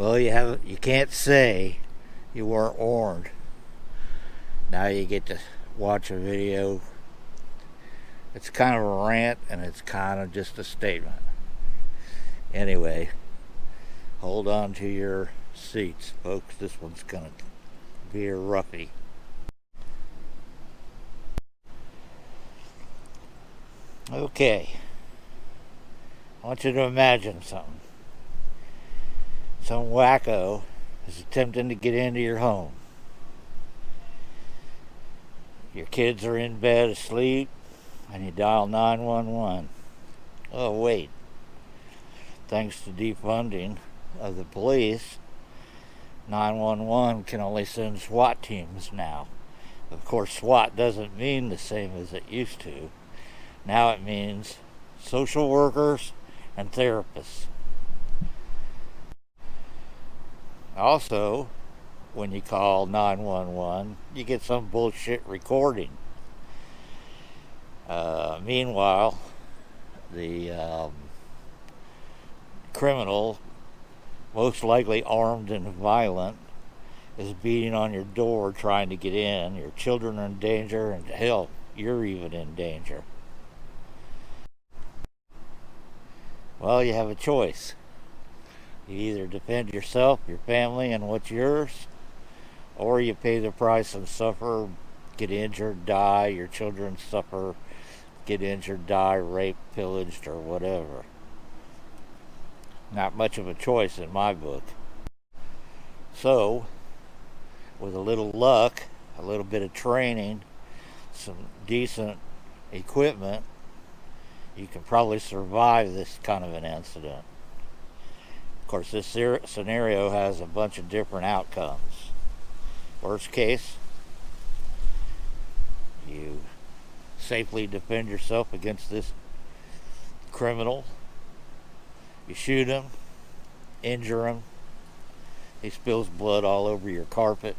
Well, you can't say you weren't warned. Now you get to watch a video. It's kind of a rant and it's kind of just a statement. Anyway, hold on to your seats, folks. This one's gonna be a roughie. Okay, I want you to imagine something. Some wacko is attempting to get into your home. Your kids are in bed asleep, and you dial 911. Oh, wait. Thanks to defunding of the police, 911 can only send SWAT teams now. Of course, SWAT doesn't mean the same as it used to. Now it means social workers and therapists. Also, when you call 911, you get some bullshit recording. Meanwhile, the criminal, most likely armed and violent, is beating on your door trying to get in. Your children are in danger, and hell, you're even in danger. Well, you have a choice. You either defend yourself, your family, and what's yours, or you pay the price and suffer, get injured, die, your children suffer, get injured, die, raped, pillaged, or whatever. Not much of a choice in my book. So, with a little luck, a little bit of training, some decent equipment, you can probably survive this kind of an incident. Of course, this scenario has a bunch of different outcomes. Worst case, you safely defend yourself against this criminal. You shoot him, injure him, he spills blood all over your carpet.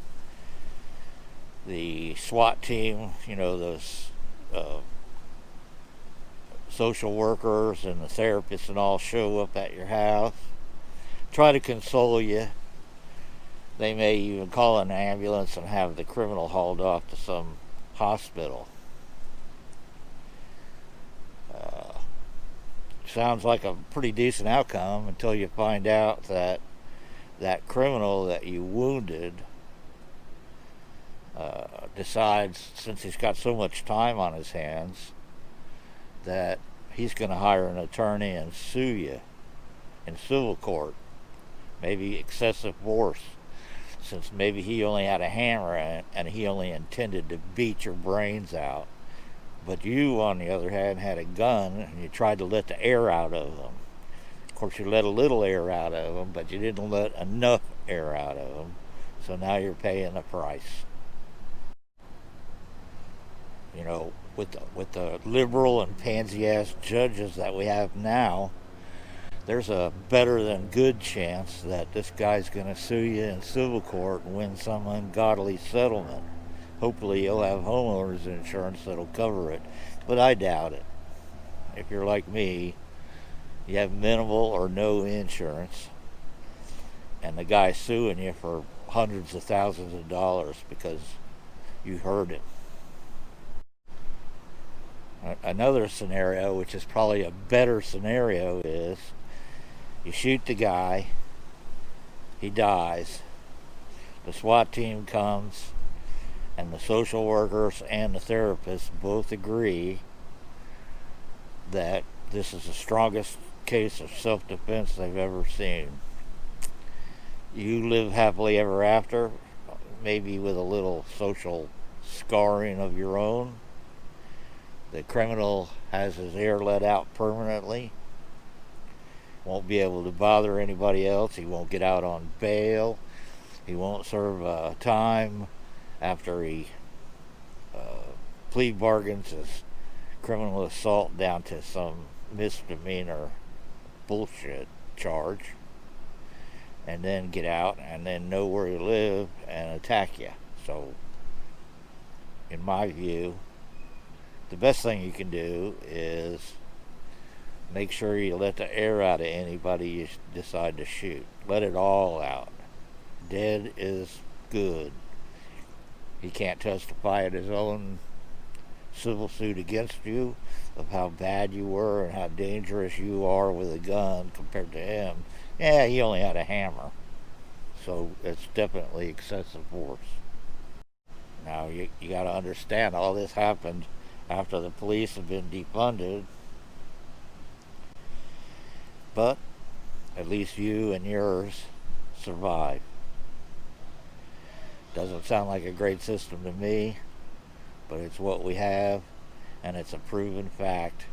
The SWAT team, those social workers and the therapists and all show up at your house, try to console you. They may even call an ambulance and have the criminal hauled off to some hospital. Sounds like a pretty decent outcome until you find out that that criminal that you wounded decides, since he's got so much time on his hands, that he's going to hire an attorney and sue you in civil court. Maybe excessive force, since maybe he only had a hammer and he only intended to beat your brains out. But you, on the other hand, had a gun and you tried to let the air out of him. Of course, you let a little air out of him, but you didn't let enough air out of him. So now you're paying the price. With the liberal and pansy-ass judges that we have now, there's a better than good chance that this guy's going to sue you in civil court and win some ungodly settlement. Hopefully he'll have homeowners insurance that'll cover it, but I doubt it. If you're like me, you have minimal or no insurance, and the guy's suing you for hundreds of thousands of dollars because you hurt him. Another scenario, which is probably a better scenario, is you shoot the guy, he dies, the SWAT team comes, and the social workers and the therapists both agree that this is the strongest case of self-defense they've ever seen. You live happily ever after, maybe with a little social scarring of your own. The criminal has his air let out permanently, won't be able to bother anybody else, he won't get out on bail, he won't serve time after he plea bargains his criminal assault down to some misdemeanor bullshit charge, and then get out and then know where you live and attack you. So, in my view, the best thing you can do is make sure you let the air out of anybody you decide to shoot. Let it all out. Dead is good. He can't testify at his own civil suit against you of how bad you were and how dangerous you are with a gun compared to him. Yeah, he only had a hammer. So it's definitely excessive force. Now, you got to understand all this happened after the police have been defunded. But at least you and yours survived. Doesn't sound like a great system to me, but it's what we have, and it's a proven fact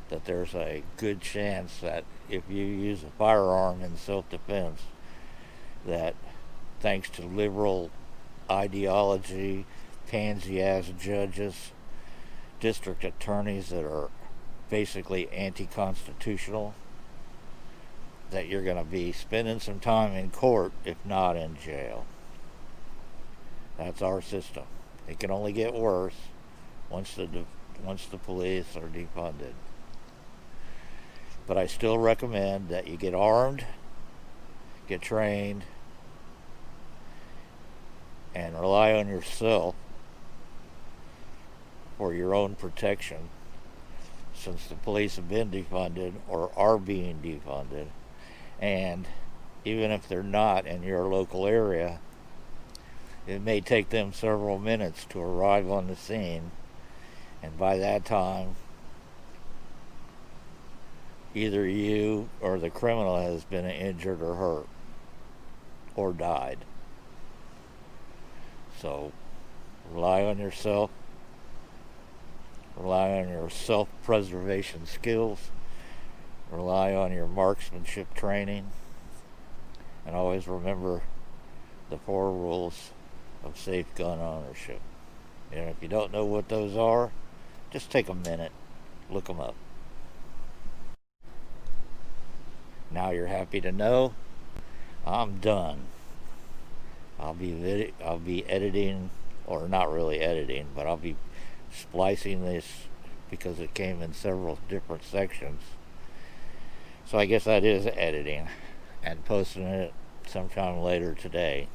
that there's a good chance that if you use a firearm in self-defense, that thanks to liberal ideology, pansy-ass judges, district attorneys that are basically anti-constitutional, that you're going to be spending some time in court, if not in jail. That's our system. It can only get worse once the police are defunded. But I still recommend that you get armed, get trained, and rely on yourself for your own protection, since the police have been defunded or are being defunded. And even if they're not in your local area, it may take them several minutes to arrive on the scene, and by that time, either you or the criminal has been injured or hurt or died. So rely on yourself, rely on your self-preservation skills, rely on your marksmanship training, and always remember the 4 rules of safe gun ownership. And if you don't know what those are, just take a minute, look them up. Now you're happy to know I'm done. I'll be editing, or not really editing, but I'll be splicing this because it came in several different sections. So I guess that is editing, and posting it sometime later today.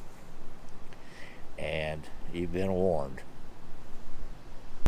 And you've been warned.